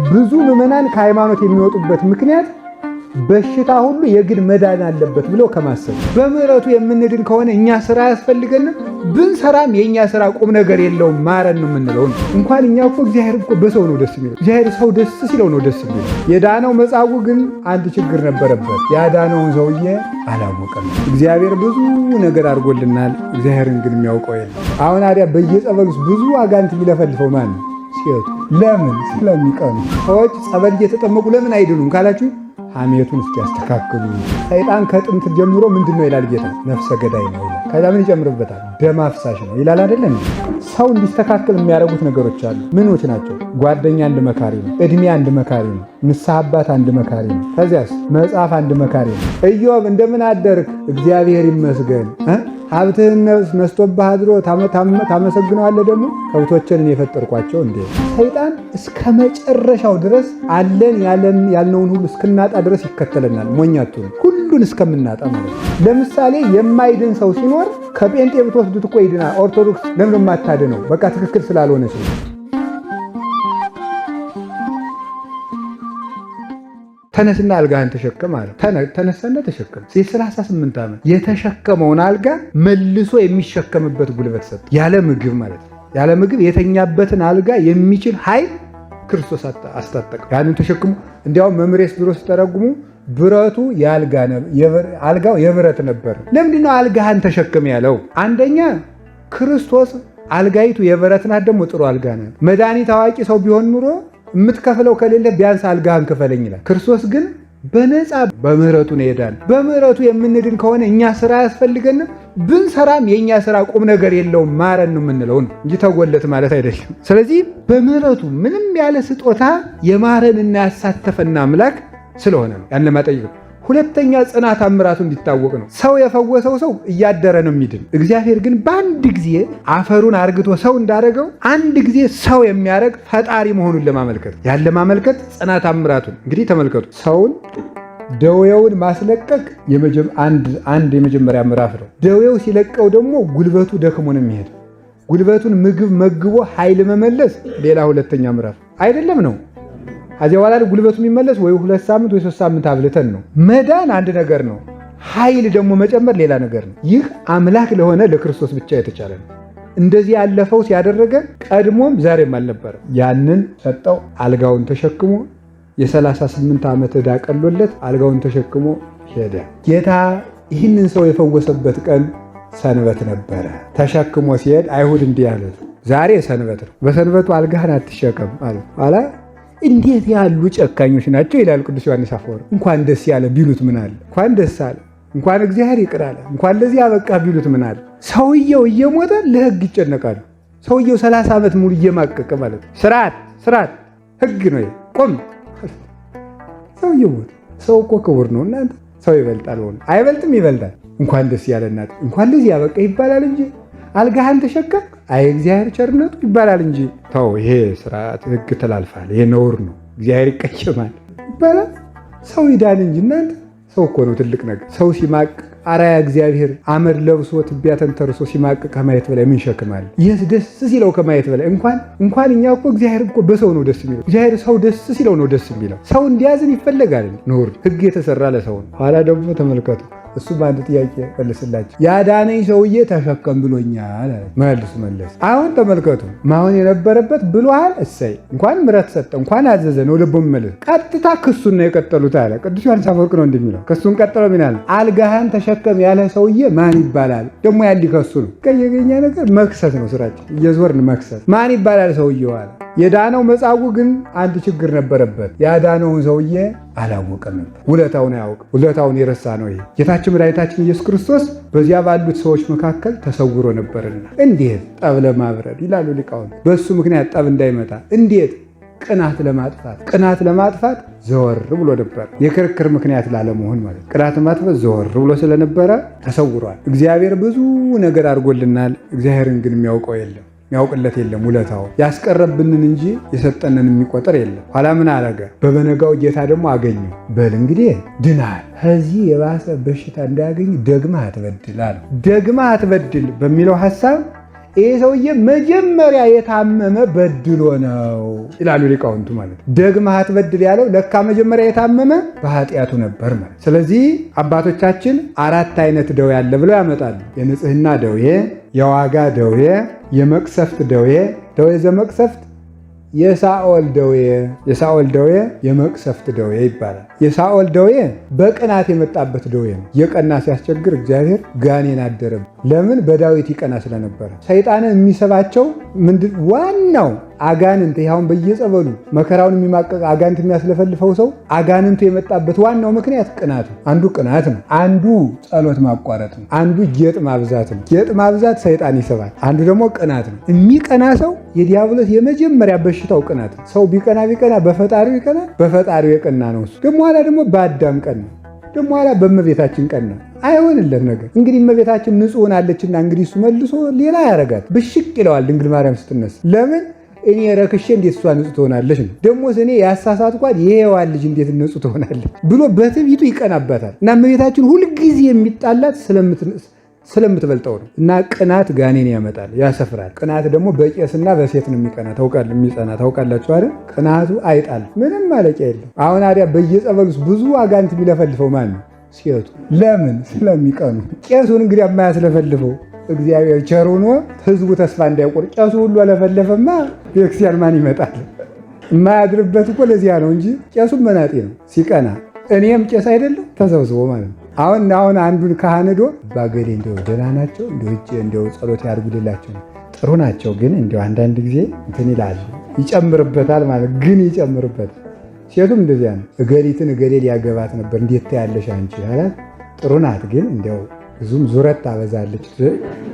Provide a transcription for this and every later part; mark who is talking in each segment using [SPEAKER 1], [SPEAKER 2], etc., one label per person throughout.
[SPEAKER 1] ብዙ ምዕመናን ከሃይማኖት የሚወጡበት ምክንያት በሽታ ሁሉ የግድ መዳን አለበት ብለው ከማሰብ በምህረቱ የምንድን ከሆነ እኛ ስራ ያስፈልገንም ብንሰራም የኛ ስራ ቁም ነገር የለውም ማረን ነው የምንለው። እንኳን እኛ እኮ እግዚአብሔር እኮ በሰው ነው ደስ የሚለው። እግዚአብሔር ሰው ደስ ሲለው ነው ደስ የሚለው። የዳነው መጻጉዕ ግን አንድ ችግር ነበረበት። ያዳነውን ሰውዬ አላወቀም። እግዚአብሔር ብዙ ነገር አድርጎልናል። እግዚአብሔርን ግን የሚያውቀው የለም። አሁን አዲያ በየጸበል ውስጥ ብዙ አጋንንት የሚለፈልፈው ማን ነው? ሴቱ። ለምን? ስለሚቀኑ። ሰዎች ጸበል እየተጠመቁ ለምን አይድኑም ካላችሁ ሐሜቱን እስኪያስተካክሉ። ሰይጣን ከጥንት ጀምሮ ምንድነው ይላል ጌታ? ነፍሰ ገዳይ ነው ይላል። ከዛ ምን ይጨምርበታል? ደም አፍሳሽ ነው ይላል አይደለም? ሰው እንዲስተካከል የሚያደርጉት ነገሮች አሉ። ምኖች ናቸው? ጓደኛ አንድ መካሪ ነው። እድሜ አንድ መካሪ ነው። ንስሐ አባት አንድ መካሪ ነው። ከዚያስ መጽሐፍ አንድ መካሪ ነው። ኢዮብ እንደምን አደርክ? እግዚአብሔር ይመስገን። ሀብትህን ነስቶብህ አድሮ ታመሰግነዋለህ ደግሞ ከብቶችን የፈጠርኳቸው እንዴ። ሰይጣን እስከ መጨረሻው ድረስ አለን ያልነውን ሁሉ እስክናጣ ድረስ ይከተለናል። ሞኛቱ ሁሉን እስከምናጣ ማለት ነው። ለምሳሌ የማይድን ሰው ሲኖር ከጴንጤ ብትወስዱት እኮ ይድናል። ኦርቶዶክስ ለምን የማታድነው? በቃ ትክክል ስላልሆነች ነው። ተነስና አልጋህን ተሸከም አለ። ተነሳና ተሸከም። የ38 ዓመት የተሸከመውን አልጋ መልሶ የሚሸከምበት ጉልበት ሰጠ። ያለ ምግብ ማለት ነው። ያለ ምግብ የተኛበትን አልጋ የሚችል ኃይል ክርስቶስ አስታጠቀው። ያንን ተሸክሞ እንዲያውም መምሬስ ድሮ ሲተረጉሙ ብረቱ አልጋው የብረት ነበር። ለምንድነው አልጋህን ተሸከም ያለው? አንደኛ ክርስቶስ አልጋይቱ የብረት ናት፣ ደግሞ ጥሩ አልጋ ናት። መድኃኒት አዋቂ ሰው ቢሆን ኑሮ የምትከፍለው ከሌለ ቢያንስ አልጋህን ክፈለኝ ይላል። ክርስቶስ ግን በነፃ በምህረቱ ነው ይሄዳል። በምህረቱ የምንድን ከሆነ እኛ ስራ ያስፈልገንም ብንሰራም የኛ ስራ ቁም ነገር የለውም ማረን ነው የምንለው እንጂ ተጎለት ማለት አይደለም። ስለዚህ በምህረቱ ምንም ያለ ስጦታ የማረንና ያሳተፈና አምላክ ስለሆነ ነው ያን ለማጠየቅ። ሁለተኛ ጽናት አምራቱ እንዲታወቅ ነው። ሰው የፈወሰው ሰው እያደረ ነው የሚድን። እግዚአብሔር ግን በአንድ ጊዜ አፈሩን አርግቶ ሰው እንዳደረገው አንድ ጊዜ ሰው የሚያደርግ ፈጣሪ መሆኑን ለማመልከት ያለ ማመልከት ጽናት አምራቱን እንግዲህ ተመልከቱ። ሰውን ደዌውን ማስለቀቅ አንድ የመጀመሪያ ምዕራፍ ነው። ደዌው ሲለቀው ደግሞ ጉልበቱ ደክሞ ነው የሚሄድ። ጉልበቱን ምግብ መግቦ ኃይል መመለስ ሌላ ሁለተኛ ምዕራፍ አይደለም ነው። ከዚያ በኋላ ጉልበቱ የሚመለስ ወይ 2 ሳምንት ወይ 3 ሳምንት አብልተን ነው። መዳን አንድ ነገር ነው። ኃይል ደግሞ መጨመር ሌላ ነገር ነው። ይህ አምላክ ለሆነ ለክርስቶስ ብቻ የተቻለ ነው። እንደዚህ ያለፈው ሲያደረገ ቀድሞም ዛሬም አልነበረ። ያንን ሰጠው። አልጋውን ተሸክሞ የ38 ዓመት ዕዳ ቀሎለት አልጋውን ተሸክሞ ሄደ። ጌታ ይህንን ሰው የፈወሰበት ቀን ሰንበት ነበረ። ተሸክሞ ሲሄድ አይሁድ እንዲህ አሉት፣ ዛሬ ሰንበት ነው፣ በሰንበቱ አልጋህን አትሸከም አለ። እንዴት ያሉ ጨካኞች ናቸው ይላል ቅዱስ ዮሐንስ አፈወርቅ። እንኳን ደስ ያለ ቢሉት ምን አለ? እንኳን ደስ አለ፣ እንኳን እግዚአብሔር ይቅር አለ፣ እንኳን ለዚህ አበቃ ቢሉት ምን አለ? ሰውየው እየሞተ ለሕግ ይጨነቃሉ። ሰውየው 30 ዓመት ሙሉ እየማቀቀ ማለት ነው። ስርዓት ሕግ ነው ቆም። ሰውየው ሞተ። ሰው እኮ ክቡር ነው እናንተ። ሰው ይበልጣል ሆነ አይበልጥም? ይበልጣል። እንኳን ደስ ያለ እናት፣ እንኳን ለዚህ አበቃ ይባላል እንጂ አልጋህን ተሸከም አይ እግዚአብሔር ቸርነቱ ይባላል እንጂ ተው፣ ይሄ ስርዓት ሕግ ተላልፋል፣ ይሄ ነውር ነው፣ እግዚአብሔር ይቀየማል ይባላል። ሰው ይዳን እንጂ እናንተ። ሰው እኮ ነው ትልቅ ነገር። ሰው ሲማቅ አራያ እግዚአብሔር አመድ ለብሶ ትቢያ ተንተርሶ ሲማቅ ከማየት በላይ ምን ሸክማል? ይህስ ደስ ሲለው ከማየት በላይ እንኳን እኛ እኮ እግዚአብሔር እኮ በሰው ነው ደስ የሚለው። እግዚአብሔር ሰው ደስ ሲለው ነው ደስ የሚለው። ሰው እንዲያዝን ይፈለጋል። ኖር ሕግ የተሰራ ለሰው ነው። ኋላ ደግሞ ተመልከቱ። እሱ በአንድ ጥያቄ መልስላቸው። ያዳነኝ ሰውዬ ተሸከም ብሎኛል። መለስ። አሁን ተመልከቱ። ማሆን የነበረበት ብሎሃል፣ እሰይ እንኳን ምሕረት ሰጠ፣ እንኳን አዘዘ ነው ልቦ መለስ። ቀጥታ ክሱን ነው የቀጠሉት አለ ቅዱስ ዮሐንስ አፈወርቅ ነው እንደሚለው። ክሱን ቀጠለው ሚናል አልጋህን ተሸከም ያለ ሰውዬ ማን ይባላል? ደግሞ ያሊከሱ ነው ቀየገኛ ነገር መክሰስ ነው ስራችን፣ እየዞርን መክሰስ። ማን ይባላል ሰውዬው አለ። የዳነው መጻጉዕ ግን አንድ ችግር ነበረበት። ያዳነውን ሰውዬ አላወቀም ነበር። ውለታውን አያውቅም። ውለታውን የረሳ ነው። ይሄ ጌታችን መድኃኒታችን ኢየሱስ ክርስቶስ በዚያ ባሉት ሰዎች መካከል ተሰውሮ ነበርና እንዴት ጠብ ለማብረድ ይላሉ ሊቃውንት። በሱ ምክንያት ጠብ እንዳይመጣ እንዴት ቅናት ለማጥፋት ዘወር ብሎ ነበር። የክርክር ምክንያት ላለመሆን ማለት ቅናት ማጥፋት ዘወር ብሎ ስለነበረ ተሰውሯል። እግዚአብሔር ብዙ ነገር አድርጎልናል። እግዚአብሔርን ግን የሚያውቀው የለም፣ የሚያውቅለት የለም። ውለታው ያስቀረብንን እንጂ የሰጠንን የሚቆጠር የለም። ኋላ ምን አረገ? በበነጋው ጌታ ደግሞ አገኘው። በል እንግዲህ ድናል፣ ከዚህ የባሰ በሽታ እንዳያገኝ ደግመህ አትበድል አለው። ደግመህ አትበድል በሚለው ሐሳብ ይሄ ሰውዬ መጀመሪያ የታመመ በድሎ ነው ይላሉ ሊቃውንቱ ማለት ነው። ደግመህ አትበድል ያለው ለካ መጀመሪያ የታመመ በኃጢአቱ ነበር ማለት። ስለዚህ አባቶቻችን 4 አይነት ደዌ አለ ብለው ያመጣሉ። የንጽህና ደዌ፣ የዋጋ ደዌ፣ የመቅሰፍት ደዌ፣ ደዌ ዘመቅሰፍት፣ የሳኦል ደዌ የመቅሰፍት ደዌ ይባላል። የሳኦል ደዌ በቅናት የመጣበት ደዌ ነው። የቀና ሲያስቸግር እግዚአብሔር ጋኔን አደረም። ለምን? በዳዊት ይቀና ስለነበረ። ሰይጣንን የሚሰባቸው ምንድን ዋናው አጋንንት ይሁን በየጸበሉ መከራውን የሚማቀቅ አጋንንት የሚያስለፈልፈው ሰው አጋንንቱ የመጣበት ዋናው ምክንያት ቅናቱ። አንዱ ቅናት ነው። አንዱ ጸሎት ማቋረጥ ነው። አንዱ ጌጥ ማብዛት ነው። ጌጥ ማብዛት ሰይጣን ይሰባል። አንዱ ደግሞ ቅናት ነው። የሚቀና ሰው የዲያብሎስ የመጀመሪያ በሽታው ቅናት ነው። ሰው ቢቀና በፈጣሪው ይቀና፣ በፈጣሪው የቀና ነው እሱ። ደግሞ ኋላ ደግሞ በአዳም ቀን ነው። ደግሞ ኋላ በእመቤታችን ቀን ነው። አይሆንለት ነገር እንግዲህ እመቤታችን ንጹሕ ሆናለችና እንግዲህ እሱ መልሶ ሌላ ያረጋት ብሽቅ ይለዋል። ድንግል ማርያም ስትነሳ ለምን እኔ ረክሼ እንዴት እሷ ንጹሕ ትሆናለች ነው። ደግሞስ እኔ ያሳሳትኳት የሔዋን ልጅ እንዴት ንጹሕ ትሆናለች ብሎ በትዕቢቱ ይቀናባታል። እና እመቤታችን ሁልጊዜ የሚጣላት ስለምትበልጠው ነው። እና ቅናት ጋኔን ያመጣል፣ ያሰፍራል። ቅናት ደግሞ በቄስና በሴት ነው የሚጸና ታውቃላችሁ አይደል? ቅናቱ አይጣል፣ ምንም ማለቂያ የለም። አሁን አዲያ በየጸበሉስ ብዙ አጋንንት የሚለፈልፈው ማን ነው? ሴቱ። ለምን? ስለሚቀኑ። ቄሱን እንግዲህ የማያስለፈልፈው እግዚአብሔር ቸር ሆኖ ህዝቡ ተስፋ እንዳይቆርጥ ቄሱ ሁሉ አለፈለፈማ ቤተክርስቲያን ማን ይመጣል? የማያድርበት እኮ ለዚያ ነው እንጂ ቄሱም መናጤ ነው ሲቀና። እኔም ቄስ አይደለም ተሰብስቦ ማለት ነው። አሁን አንዱን ካህን ሄዶ ባገሌ እንደው ደህና ናቸው እንደው ጸሎት ያድርጉልላቸው ጥሩ ናቸው፣ ግን እንደው አንዳንድ ጊዜ እንትን ይላል ይጨምርበታል ማለት ግን ይጨምርበታል። ሴቱም እንደዚያ ነው። እገሊትን እገሌ ሊያገባት ነበር እንዴት ታያለሽ አንቺ አላት። ጥሩ ናት፣ ግን እንደው ብዙም ዙረት ታበዛለች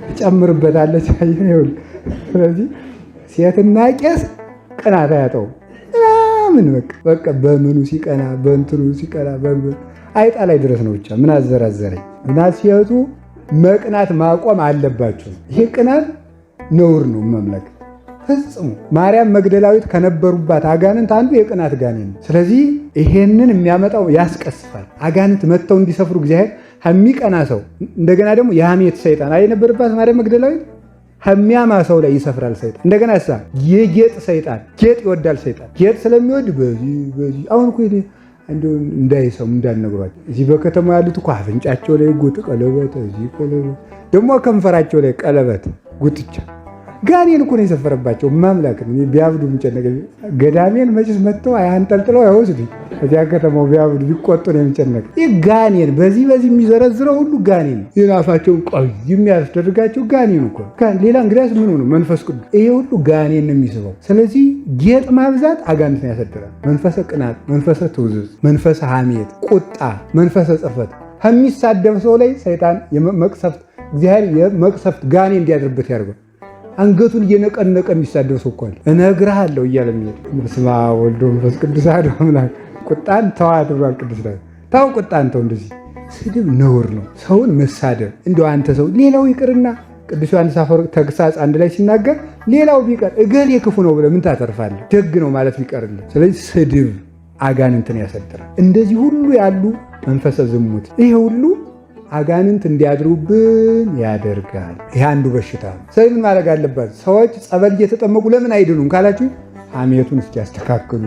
[SPEAKER 1] ትጨምርበታለች። ስለዚህ ሴትና ቄስ ቅናት አያጠውም። ምን በቃ በምኑ ሲቀና በእንትኑ ሲቀና አይጣ ላይ ድረስ ነው። ብቻ ምን አዘራዘረኝ እና ሴቱ መቅናት ማቆም አለባቸው። ይሄ ቅናት ነውር ነው መምለክ ፍጹም። ማርያም መግደላዊት ከነበሩባት አጋንንት አንዱ የቅናት ጋኔን ነው። ስለዚህ ይሄንን የሚያመጣው ያስቀስፋል። አጋንንት መጥተው እንዲሰፍሩ እግዚአብሔር የሚቀና ሰው እንደገና ደግሞ የሐሜት ሰይጣን የነበረባት ማርያም መግደላዊት የሚያማ ሰው ላይ ይሰፍራል ሰይጣን። እንደገና የጌጥ ሰይጣን ጌጥ ይወዳል ሰይጣን። ጌጥ ስለሚወድ በዚህ አሁን እኮ እንዳይሰሙ እንዳልነግሯቸው እዚህ በከተማ ያሉት እኮ አፍንጫቸው ላይ ጉጥ ቀለበት፣ እዚህ ቀለበት ደግሞ ከንፈራቸው ላይ ቀለበት ጉትቻ ጋኔን እኮ ነው የሰፈረባቸው። ማምላክ ቢያብዱ ምጨነቀ ገዳሜን መጭስ መጥተው አያንጠልጥለው አይወስዱ እዚያ ከተማው ቢያብዱ ቢቆጡ ነው የሚጨነቅ። ይህ ጋኔን በዚህ የሚዘረዝረው ሁሉ ጋኔን የናፋቸውን ቆይ የሚያስደርጋቸው ጋኔን እኮ ሌላ እንግዲያስ ምን ሆነ? መንፈስ ቅዱስ ይሄ ሁሉ ጋኔን ነው የሚስበው። ስለዚህ ጌጥ ማብዛት አጋንንትን ያሰድራል። መንፈሰ ቅናት፣ መንፈሰ ትውዝዝ፣ መንፈሰ ሐሜት፣ ቁጣ፣ መንፈሰ ጽፈት ከሚሳደብ ሰው ላይ ሰይጣን የመቅሰፍት እግዚአብሔር የመቅሰፍት ጋኔን እንዲያድርበት ያደርጋል። አንገቱን እየነቀነቀ የሚሳደብ ሰው እኮ አለ። እነግርሃለሁ እያለ የሚሄድ በስመ አብ ወወልድ ወመንፈስ ቅዱስ አሐዱ አምላክ። ቁጣን ተዋት ብሏል ቅዱስ ዳዊት። ተው ቁጣን ተው። እንደዚህ ስድብ ነውር ነው። ሰውን መሳደብ እንደው አንተ ሰው ሌላው ይቅርና ቅዱስ ዮሐንስ አፈወርቅ ተግሳጽ አንድ ላይ ሲናገር ሌላው ቢቀር እገሌ ክፉ ነው ብለህ ምን ታተርፋለህ? ደግ ነው ማለት ቢቀርልህ። ስለዚህ ስድብ አጋንንትን ያሰድራል። እንደዚህ ሁሉ ያሉ መንፈሰ ዝሙት ይሄ ሁሉ አጋንንት እንዲያድሩብን ያደርጋል። ይህ አንዱ በሽታ ነው። ሰው ምን ማድረግ አለባት? ሰዎች ጸበል እየተጠመቁ ለምን አይድኑም ካላችሁ ሐሜቱን እስኪያስተካክሉ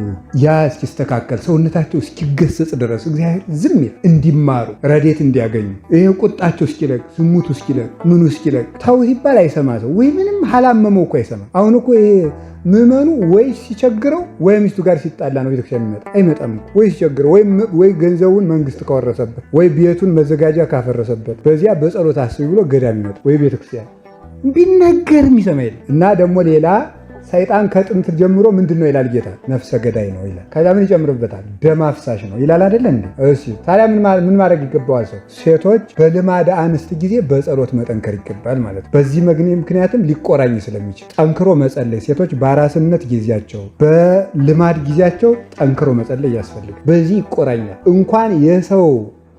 [SPEAKER 1] እስኪስተካከል ሰውነታቸው እስኪገሰጽ ድረስ እግዚአብሔር ዝም ይል እንዲማሩ ረዴት እንዲያገኙ ይሄ ቁጣቸው እስኪለቅ ዝሙቱ እስኪለቅ ምኑ እስኪለቅ ተው ሲባል አይሰማ ሰው ወይ ምንም አላመመው እኮ አይሰማ። አሁን እኮ ይሄ ምዕመኑ ወይ ሲቸግረው ወይ ሚስቱ ጋር ሲጣላ ነው ቤተክርስቲያን የሚመጣ አይመጣም። ወይ ሲቸግረው ወይ ገንዘቡን መንግስት ካወረሰበት ወይ ቤቱን መዘጋጃ ካፈረሰበት በዚያ በጸሎት አስቢ ብሎ ገዳም ይመጣ ወይ ቤተክርስቲያን ቢነገር የሚሰማ የለም። እና ደግሞ ሌላ ሰይጣን ከጥንት ጀምሮ ምንድን ነው ይላል ጌታ? ነፍሰ ገዳይ ነው ይላል። ከዛ ምን ይጨምርበታል? ደም አፍሳሽ ነው ይላል አይደለ እንዴ? እሺ ታዲያ ምን ማድረግ ይገባዋል? ሰው ሴቶች በልማደ አንስት ጊዜ በጸሎት መጠንከር ይገባል ማለት ነው። በዚህ ምክንያትም ሊቆራኝ ስለሚችል ጠንክሮ መጸለይ፣ ሴቶች በአራስነት ጊዜያቸው በልማድ ጊዜያቸው ጠንክሮ መጸለይ ያስፈልጋል። በዚህ ይቆራኛል። እንኳን የሰው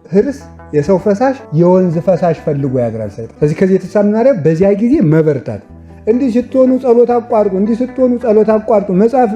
[SPEAKER 1] ህርስ የሰው ፈሳሽ የወንዝ ፈሳሽ ፈልጎ ያድራል ሰይጣን። ስለዚህ ከዚህ የተሳምናሪያ በዚያ ጊዜ መበርታት እንዲህ ስትሆኑ ጸሎት አቋርጡ፣ እንዲህ ስትሆኑ ጸሎት አቋርጡ መጽሐፍ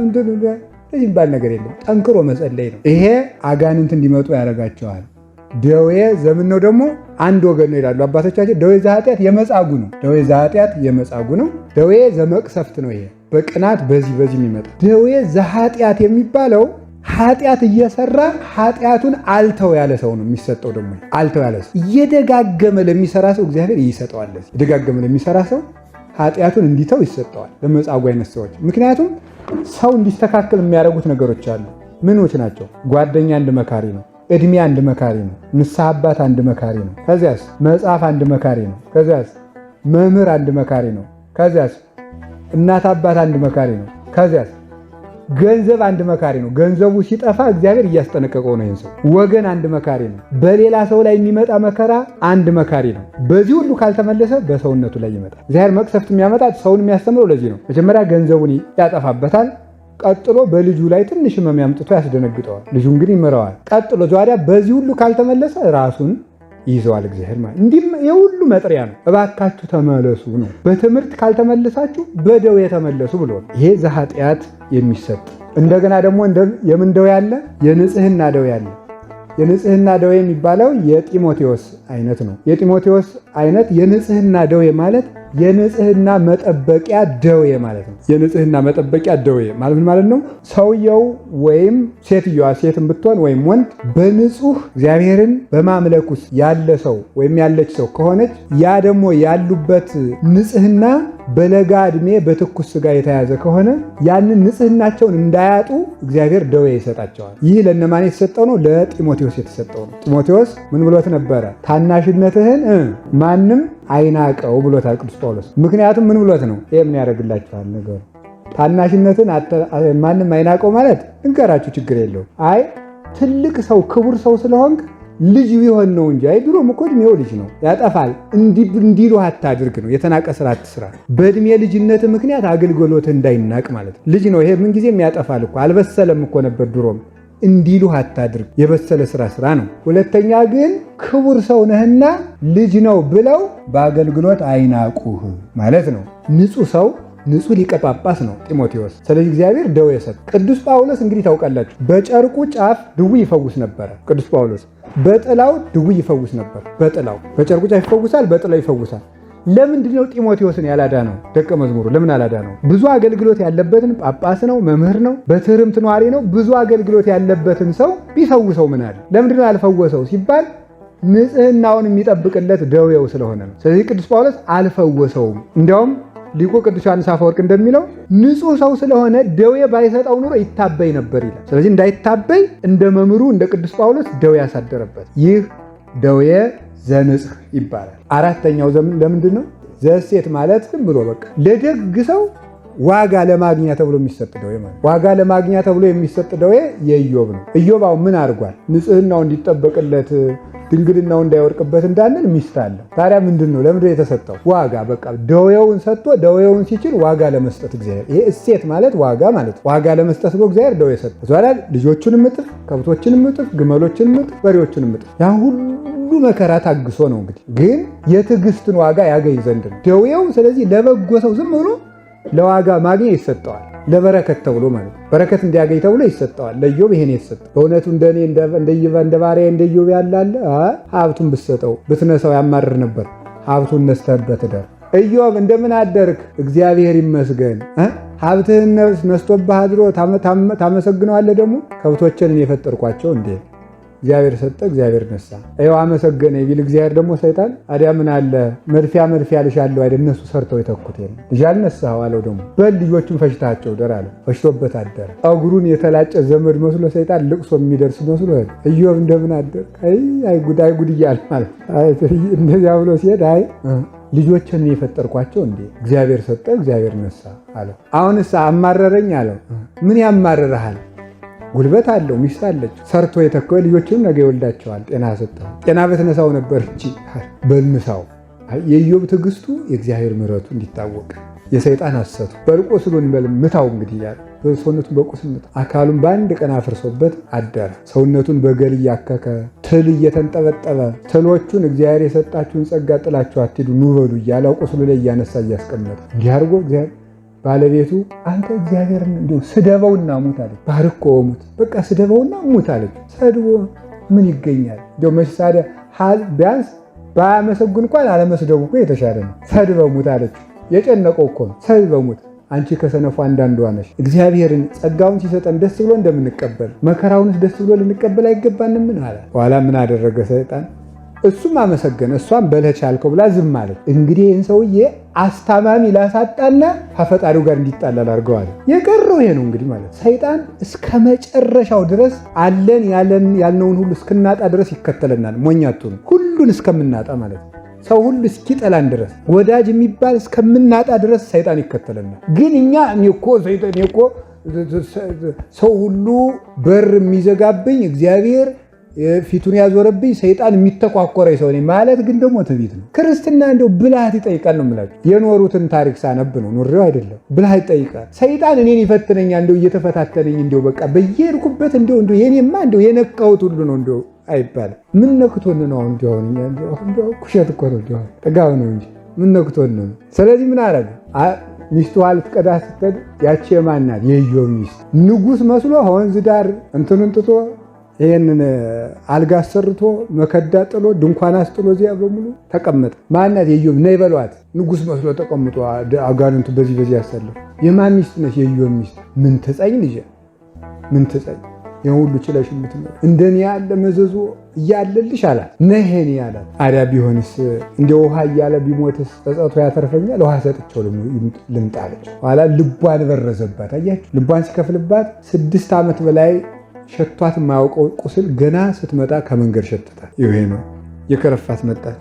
[SPEAKER 1] የሚባል ነገር የለም። ጠንክሮ መጸለይ ነው። ይሄ አጋንንት እንዲመጡ ያደርጋቸዋል። ደዌ ዘምን ነው ደግሞ አንድ ወገን ነው ይላሉ አባቶቻችን። ደዌ ዘኃጢአት የመጻጉ ነው። ደዌ ዘኃጢአት የመጻጉ ነው። ደዌ ዘመቅሰፍት ነው። ይሄ በቅናት በዚህ የሚመጣ ደዌ ዘኃጢአት የሚባለው ኃጢአት እየሰራ ኃጢአቱን አልተው ያለ ሰው ነው የሚሰጠው። ደግሞ አልተው ያለ ሰው እየደጋገመ ለሚሰራ ሰው እግዚአብሔር ይሰጠዋል። እየደጋገመ ለሚሰራ ሰው ኃጢአቱን እንዲተው ይሰጠዋል። ለመጻጉ አይነት ሰዎች ምክንያቱም ሰው እንዲስተካከል የሚያደርጉት ነገሮች አሉ። ምኖች ናቸው? ጓደኛ አንድ መካሪ ነው። ዕድሜ አንድ መካሪ ነው። ንስሐ አባት አንድ መካሪ ነው። ከዚያስ መጽሐፍ አንድ መካሪ ነው። ከዚያስ መምህር አንድ መካሪ ነው። ከዚያስ እናት አባት አንድ መካሪ ነው። ከዚያስ ገንዘብ አንድ መካሪ ነው። ገንዘቡ ሲጠፋ እግዚአብሔር እያስጠነቀቀው ነው። ይህን ሰው ወገን አንድ መካሪ ነው። በሌላ ሰው ላይ የሚመጣ መከራ አንድ መካሪ ነው። በዚህ ሁሉ ካልተመለሰ በሰውነቱ ላይ ይመጣል። እግዚአብሔር መቅሰፍት የሚያመጣ ሰውን የሚያስተምረው ለዚህ ነው። መጀመሪያ ገንዘቡን ያጠፋበታል። ቀጥሎ በልጁ ላይ ትንሽ ሕመም አምጥቶ ያስደነግጠዋል። ልጁን ግን ይምረዋል። ቀጥሎ ዛሬያ በዚህ ሁሉ ካልተመለሰ ራሱን ይዘዋል እግዚአብሔር ማለት እንዲህ የሁሉ መጥሪያ ነው። እባካችሁ ተመለሱ ነው። በትምህርት ካልተመለሳችሁ በደዌ የተመለሱ ብሎ ይሄ ዘኃጢአት የሚሰጥ እንደገና ደግሞ የምን ደዌ ያለ? የንጽህና ደዌ ያለ። የንጽህና ደዌ የሚባለው የጢሞቴዎስ አይነት ነው። የጢሞቴዎስ አይነት የንጽህና ደዌ ማለት የንጽህና መጠበቂያ ደዌ ማለት ነው። የንጽህና መጠበቂያ ደዌ ማለት ምን ማለት ነው? ሰውየው ወይም ሴትዮዋ ሴትም ብትሆን ወይም ወንድ በንጹህ እግዚአብሔርን በማምለክ ውስጥ ያለ ሰው ወይም ያለች ሰው ከሆነች ያ ደግሞ ያሉበት ንጽህና በለጋ ዕድሜ በትኩስ ሥጋ የተያዘ ከሆነ ያንን ንጽህናቸውን እንዳያጡ እግዚአብሔር ደዌ ይሰጣቸዋል። ይህ ለነማን የተሰጠው ነው? ለጢሞቴዎስ የተሰጠው ነው። ጢሞቴዎስ ምን ብሎት ነበረ? ታናሽነትህን ማንም አይናቀው ብሎታል ቅዱስ ጳውሎስ። ምክንያቱም ምን ብሎት ነው? ይሄ ምን ያደርግላችኋል ነገሩ? ታናሽነትን ማንም አይናቀው ማለት እንገራችሁ ችግር የለው። አይ ትልቅ ሰው ክቡር ሰው ስለሆንክ ልጅ ቢሆን ነው እንጂ አይ ድሮም እኮ ዕድሜው ልጅ ነው ያጠፋል እንዲሉ አታድርግ ነው። የተናቀ ስራ አትስራ። በዕድሜ ልጅነት ምክንያት አገልግሎት እንዳይናቅ ማለት ነው። ልጅ ነው ይሄ ምን ጊዜም ያጠፋል እኮ አልበሰለም እኮ ነበር ድሮም እንዲሉ አታድርግ። የበሰለ ስራ ነው። ሁለተኛ ግን ክቡር ሰው ነህና ልጅ ነው ብለው በአገልግሎት አይናቁህ ማለት ነው። ንጹህ ሰው ንጹህ ሊቀ ጳጳስ ነው ጢሞቴዎስ። ስለዚህ እግዚአብሔር ደዌ ሰጠ። ቅዱስ ጳውሎስ እንግዲህ ታውቃላችሁ በጨርቁ ጫፍ ድውይ ይፈውስ ነበረ። ቅዱስ ጳውሎስ በጥላው ድውይ ይፈውስ ነበር። በጨርቁ ጫፍ ይፈውሳል፣ በጥላው ይፈውሳል። ለምንድን ነው ጢሞቴዎስን ያላዳነው? ደቀ መዝሙሩ ለምን አላዳነው? ብዙ አገልግሎት ያለበትን ጳጳስ ነው፣ መምህር ነው፣ በትህርምት ነዋሪ ነው። ብዙ አገልግሎት ያለበትን ሰው ቢፈውሰው ምን አለ? ለምንድን ነው ያልፈወሰው ሲባል ንጽህናውን የሚጠብቅለት ደዌው ስለሆነ ነው። ስለዚህ ቅዱስ ጳውሎስ አልፈወሰውም። እንዲያውም ሊቁ ቅዱስ ዮሐንስ አፈወርቅ እንደሚለው ንጹህ ሰው ስለሆነ ደዌ ባይሰጠው ኑሮ ይታበይ ነበር ይላል። ስለዚህ እንዳይታበይ እንደ መምህሩ እንደ ቅዱስ ጳውሎስ ደዌ ያሳደረበት ይህ ደዌ ዘንጽህ ይባላል። አራተኛው ለምንድን ነው? ዘሴት ማለት ዝም ብሎ በቃ ለደግ ሰው ዋጋ ለማግኛ ተብሎ የሚሰጥ ደዌ ማለት። ዋጋ ለማግኛ ተብሎ የሚሰጥ ደዌ የኢዮብ ነው። ኢዮብ አሁን ምን አድርጓል? ንጽህናው እንዲጠበቅለት ድንግልናው እንዳይወርቅበት እንዳንል ሚስት አለ። ታዲያ ምንድን ነው? ለምንድን ነው የተሰጠው? ዋጋ በቃ ደዌውን ሰጥቶ ደዌውን ሲችል ዋጋ ለመስጠት እግዚአብሔር። ይሄ እሴት ማለት ዋጋ ማለት ዋጋ ለመስጠት ብሎ እግዚአብሔር ደዌ ሰጠ። ዛሬ ልጆቹንም እጥፍ፣ ከብቶችንም እጥፍ፣ ግመሎችንም እጥፍ፣ በሬዎችንም እጥፍ ያን ሁሉ መከራ ታግሶ ነው እንግዲህ ግን የትዕግስትን ዋጋ ያገኝ ዘንድ ነው ደዌው። ስለዚህ ለበጎ ሰው ዝም ብሎ ለዋጋ ማግኘት ይሰጠዋል። ለበረከት ተብሎ ማለት በረከት እንዲያገኝ ተብሎ ይሰጠዋል። ለኢዮብ ይሄን የተሰጠ በእውነቱ እንደኔ እንደ ባሪያ እንደ ኢዮብ ያላለ ሀብቱን ብትሰጠው ብትነሳው ያማርር ነበር። ሀብቱን ነስተህበት እደር። ኢዮብ እንደምን አደርክ? እግዚአብሔር ይመስገን። ሀብትህን ነስቶብህ አድሮ ታመሰግነዋለህ። ደግሞ ከብቶችን የፈጠርኳቸው እንዴ እግዚአብሔር ሰጠ፣ እግዚአብሔር ነሳ። ይኸው አመሰገነ ቢል እግዚአብሔር ደግሞ ሰይጣን አዲያ ምን አለ መድፊያ ልሻለሁ አይደል? እነሱ ሰርተው የተኩት ልጅ አልነሳኸው አለው። ደግሞ በል ልጆቹን ፈሽታቸው ደር አለው። ፈሽቶበት አደረ። እግሩን የተላጨ ዘመድ መስሎ ሰይጣን ልቅሶ የሚደርስ መስሎ ኢዮብ እንደምን አደር? አይ ጉድ እያለ ማለት እንደዚያ ብሎ ሲሄድ አይ ልጆችን የፈጠርኳቸው እንዴ እግዚአብሔር ሰጠ፣ እግዚአብሔር ነሳ አለው። አሁንስ አማረረኝ አለው። ምን ያማረረሃል? ጉልበት አለው፣ ሚስት አለች፣ ሰርቶ የተከለ ልጆችንም ነገ ይወልዳቸዋል። ጤና ሰጠው። ጤና በትነሳው ነበር እንጂ በልንሳው። የኢዮብ ትዕግስቱ የእግዚአብሔር ምሕረቱ እንዲታወቅ የሰይጣን ሐሰቱ በቁስሉን ምታው እንግዲህ ያለ ሰውነቱን በቁስል ምታው። አካሉን በአንድ ቀን አፍርሶበት አደረ። ሰውነቱን በገል እያከከ ትል እየተንጠበጠበ ትሎቹን እግዚአብሔር የሰጣችሁን ጸጋ ጥላችሁ አትሄዱ ኑ በሉ እያለ ቁስሉ ላይ እያነሳ እያስቀመጠ እንዲህ አድርጎ እግዚአብሔር ባለቤቱ አንተ እግዚአብሔርን እንዲሁ ስደበውና ሙት አለች። ባርኮ ሙት በቃ ስደበውና ሙት አለች። ሰድቦ ምን ይገኛል? እንደው መሳደ ቢያንስ ባያመሰግን እንኳን አለመስደቡ እኮ የተሻለ ነው። ሰድበሙት አለች። የጨነቀው እኮ ነው። ሰድበሙት። አንቺ ከሰነፉ አንዳንዷ ነሽ። እግዚአብሔርን ጸጋውን ሲሰጠን ደስ ብሎ እንደምንቀበል መከራውንስ ደስ ብሎ ልንቀበል አይገባንም? ምን አለ? ኋላ ምን አደረገ ሰይጣን? እሱም አመሰገነ፣ እሷም በለህ ቻልከው ብላ ዝም አለች። እንግዲህ ይህን ሰውዬ አስታማሚ ላሳጣና ከፈጣሪው ጋር እንዲጣላል አድርገዋል። የቀረው ይሄ ነው እንግዲህ ማለት ሰይጣን እስከ መጨረሻው ድረስ አለን ያልነውን ሁሉ እስክናጣ ድረስ ይከተለናል። ሞኛቱ ነው ሁሉን እስከምናጣ ማለት ነው። ሰው ሁሉ እስኪጠላን ድረስ ወዳጅ የሚባል እስከምናጣ ድረስ ሰይጣን ይከተለናል። ግን እኛ እኔ እኮ ሰው ሁሉ በር የሚዘጋብኝ እግዚአብሔር ፊቱን ያዞረብኝ ሰይጣን የሚተኳኮረኝ ሰው ነኝ ማለት ግን ደግሞ ትዕቢት ነው። ክርስትና እንደው ብልሃት ይጠይቃል ነው የምላችሁ። የኖሩትን ታሪክ ሳነብ ነው ኑሬው አይደለም። ብልሃት ይጠይቃል። ሰይጣን እኔን ይፈትነኛል እንደው እየተፈታተነኝ እንደው በቃ በየሄድኩበት እንደው የኔማ እንደው የነካሁት ሁሉ ነው እንደው አይባልም። ምን ነክቶን ነው አሁን እንደው ኩሸት እኮ ነው እንደው ጠጋው ነው እንጂ ምን ነክቶን ነው። ስለዚህ ምን አረገ? ሚስቱ ልትቀዳ ስትሄድ ያቺ የማን ናት? የኢዮብ ሚስት ንጉሥ መስሎ ወንዝ ዳር እንትኑን ጥቶ ይሄንን አልጋ አሰርቶ መከዳ ጥሎ ድንኳን አስጥሎ እዚያ በሙሉ ተቀመጠ። ማናት? የኢዮብ ነይ በሏት። ንጉሥ መስሎ ተቀምጦ አጋንንቱ በዚህ ያሰለፉ። የማን ሚስት ነች? የኢዮብ ሚስት። ምን ትጸኝ ልጄ፣ ምን ትጸኝ? የሁሉ ችለሽ የምትመጣ እንደኔ ያለ መዘዞ እያለልሽ አላት። ነሄኔ አላት። አዳ ቢሆንስ እንደ ውሃ እያለ ቢሞትስ ጸጸቱ ያተርፈኛል፣ ውሃ ሰጥቼው ልምጣለች። ኋላ ልቧን በረዘባት። አያችሁ፣ ልቧን ሲከፍልባት 6 ዓመት በላይ ሸቷት የማያውቀው ቁስል ገና ስትመጣ ከመንገድ ሸተታት። ይሄ ነው የከረፋት መጣች።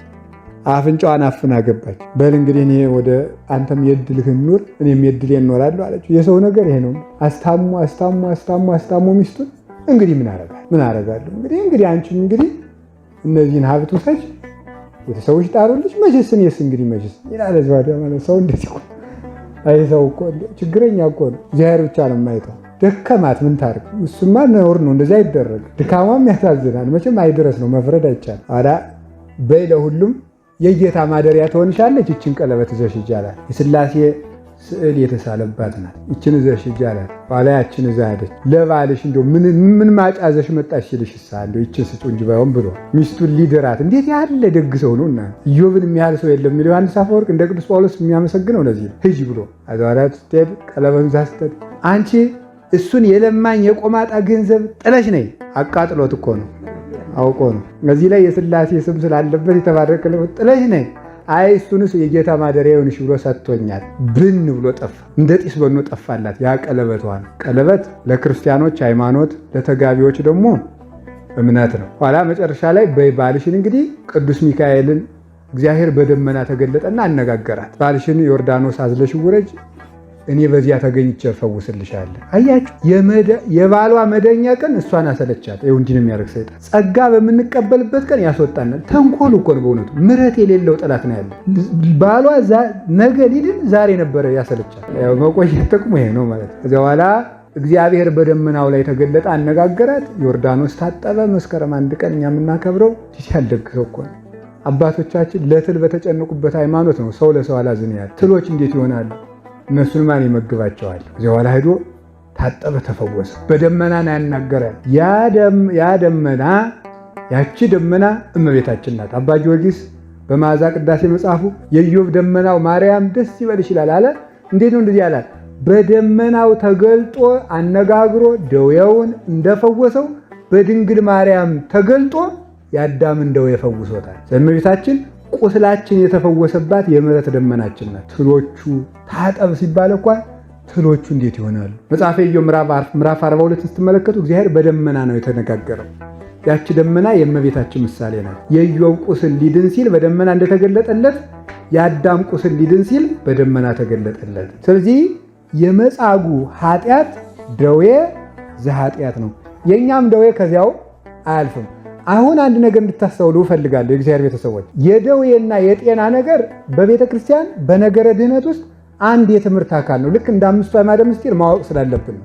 [SPEAKER 1] አፍንጫዋን አፍና ገባች። በል እንግዲህ እኔ ወደ አንተም የድልህን ኑር እኔም የድሌን እኖራለሁ አለችው። የሰው ነገር ይሄ ነው። አስታሞ ሚስቱን እንግዲህ ምን አረጋለሁ እንግዲህ አንቺም እንግዲህ እነዚህን ሀብት ውሰጅ፣ ቤተሰቦች ጣሩልሽ፣ መቼስ እኔስ እንግዲህ መቼስ ይላል ማለት ሰው እንደዚህ እኮ አይ ሰው እኮ ችግረኛ እኮ ነው። እግዚአብሔር ብቻ ነው የማይተው። ደከማት ምን ታርግ? እሱማ ነውር ነው፣ እንደዚህ አይደረግ። ድካሟም ያሳዝናል። መቼም አይድረስ ነው፣ መፍረድ አይቻልም። አዳ በይ ለሁሉም የጌታ ማደሪያ ትሆንሻለች። ይችን ቀለበት ይዘሽ ሂጂ አላት። የሥላሴ ስዕል የተሳለባት ናት። ይችን ይዘሽ ሂጂ አላት። ኋላ ያችን ይዛ ሄደች። ለባልሽ እንደው ምን ማጫዘሽ መጣሽ ሲልሽ እንደው ይችን ስጪው እንጂ ባይሆን ብሎ ሚስቱን ሊድራት። እንዴት ያለ ደግ ሰው ነው! እና ኢዮብን የሚያህል ሰው የለም የሚለው ዮሐንስ አፈወርቅ እንደ ቅዱስ ጳውሎስ የሚያመሰግነው ለዚህ ነው። ሂጂ ብሎ አዛራት ስትሄድ ቀለበቱን ይዛ ስትሄድ አንቺ እሱን የለማኝ የቆማጣ ገንዘብ ጥለሽ ነይ። አቃጥሎት እኮ ነው፣ አውቆ ነው። እዚህ ላይ የሥላሴ ስም ስላለበት የተባረከ ጥለሽ ነይ። አይ እሱንስ የጌታ ማደሪያ ይሁንሽ ብሎ ሰጥቶኛል። ብን ብሎ ጠፋ፣ እንደ ጢስ በኖ ጠፋላት። ያ ቀለበቷን። ቀለበት ለክርስቲያኖች ሃይማኖት፣ ለተጋቢዎች ደግሞ እምነት ነው። ኋላ መጨረሻ ላይ ባልሽን እንግዲህ ቅዱስ ሚካኤልን እግዚአብሔር በደመና ተገለጠና አነጋገራት። ባልሽን ዮርዳኖስ አዝለሽ ውረጅ፣ እኔ በዚያ ተገኝቼ እፈውስልሻለሁ። አያችሁ፣ የባሏ መደኛ ቀን እሷን አሰለቻት። ይኸው እንዲህ ነው የሚያደርግ ሰይጣን። ጸጋ በምንቀበልበት ቀን ያስወጣናል። ተንኮሉ እኮ ነው በእውነቱ። ምሕረት የሌለው ጠላት ነው ያለ። ባሏ ነገ ሊድን ዛሬ ነበረ ያሰለቻት። ያው መቆየት ጥቅሙ ይሄ ነው ማለት ነው። ከዚያ በኋላ እግዚአብሔር በደመናው ላይ ተገለጠ፣ አነጋገራት። ዮርዳኖስ ታጠበ። መስከረም 1 ቀን እኛ የምናከብረው ያልደግሰው እኮ ነው። አባቶቻችን ለትል በተጨነቁበት ሃይማኖት ነው ሰው ለሰው አላዝን ያለ። ትሎች እንዴት ይሆናሉ? እነሱን ማን ይመግባቸዋል? እዚያ በኋላ ሄዶ ታጠበ፣ ተፈወሰ። በደመና ነው ያናገረ። ያቺ ደመና እመቤታችን ናት። አባ ጊዮርጊስ በመዓዛ ቅዳሴ መጽሐፉ የኢዮብ ደመናው ማርያም ደስ ይበልሽ ይላል አለ። እንዴት ነው እንደዚህ ያላል? በደመናው ተገልጦ አነጋግሮ ደዌውን እንደፈወሰው በድንግል ማርያም ተገልጦ የአዳምን ደዌ ፈውሶታል። እመቤታችን ቁስላችን የተፈወሰባት የምሕረት ደመናችን ናት። ትሎቹ ታጠብ ሲባል እንኳን ትሎቹ እንዴት ይሆናሉ? መጽሐፈ ኢዮብ ምዕራፍ 42 ስትመለከቱ እግዚአብሔር በደመና ነው የተነጋገረው። ያቺ ደመና የእመቤታችን ምሳሌ ናት። የኢዮብ ቁስል ሊድን ሲል በደመና እንደተገለጠለት የአዳም ቁስል ሊድን ሲል በደመና ተገለጠለት። ስለዚህ የመጻጉዕ ኃጢአት ደዌ ዘኃጢአት ነው። የእኛም ደዌ ከዚያው አያልፍም። አሁን አንድ ነገር እንድታስተውሉ እፈልጋለሁ። የእግዚአብሔር ቤተሰቦች፣ የደዌና የጤና ነገር በቤተ ክርስቲያን በነገረ ድህነት ውስጥ አንድ የትምህርት አካል ነው። ልክ እንደ 5ቱ አዕማደ ምስጢር ማወቅ ስላለብን ነው።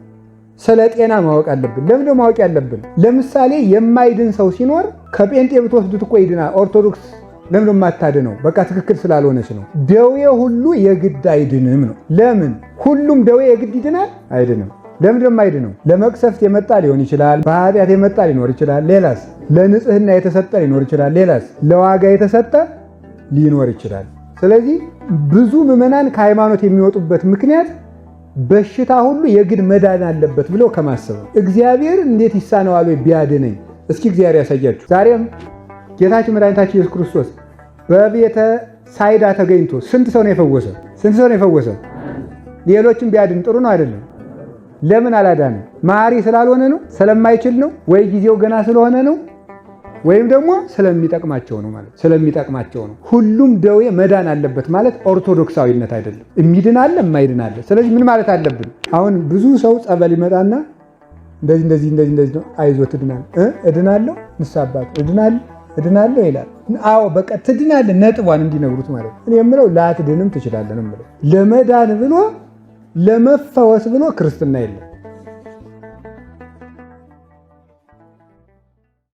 [SPEAKER 1] ስለ ጤና ማወቅ አለብን። ለምንድነው ማወቅ ያለብን? ለምሳሌ የማይድን ሰው ሲኖር ከጴንጤ ብትወስዱት እኮ ይድናል። ኦርቶዶክስ ለምንድነው የማታድነው? በቃ ትክክል ስላልሆነች ነው። ደዌ ሁሉ የግድ አይድንም ነው። ለምን? ሁሉም ደዌ የግድ ይድናል? አይድንም። ለምንድን ነው የማይድነው? ለመቅሰፍት የመጣ ሊሆን ይችላል። በኃጢአት የመጣ ሊኖር ይችላል። ሌላስ? ለንጽህና የተሰጠ ሊኖር ይችላል። ሌላስ? ለዋጋ የተሰጠ ሊኖር ይችላል። ስለዚህ ብዙ ምዕመናን ከሃይማኖት የሚወጡበት ምክንያት በሽታ ሁሉ የግድ መዳን አለበት ብለው ከማሰብ እግዚአብሔር እንዴት ይሳነዋል ቢያድነኝ? እስኪ እግዚአብሔር ያሳያችሁ። ዛሬም ጌታችን መድኃኒታችን ኢየሱስ ክርስቶስ በቤተ ሳይዳ ተገኝቶ ስንት ሰው ነው የፈወሰ? ስንት ሰው ነው የፈወሰ? ሌሎችም ቢያድን ጥሩ ነው አይደለም? ለምን አላዳንም? መሐሪ ስላልሆነ ነው? ስለማይችል ነው? ወይ ጊዜው ገና ስለሆነ ነው? ወይም ደግሞ ስለሚጠቅማቸው ነው? ማለት ስለሚጠቅማቸው ነው። ሁሉም ደዌ መዳን አለበት ማለት ኦርቶዶክሳዊነት አይደለም። የሚድን አለ፣ የማይድን አለ። ስለዚህ ምን ማለት አለብን? አሁን ብዙ ሰው ጸበል ይመጣና እንደዚህ ነው፣ አይዞህ ትድናለህ፣ እድናለሁ፣ ንስሐ አባት እድናለሁ ይላል። አዎ በቃ ትድናለህ፣ ነጥቧን እንዲነግሩት ማለት ነው። እኔ የምለው ላትድንም ትችላለህ ነው የምለው። ለመዳን ብሎ ለመፈወስ ብሎ ክርስትና የለም።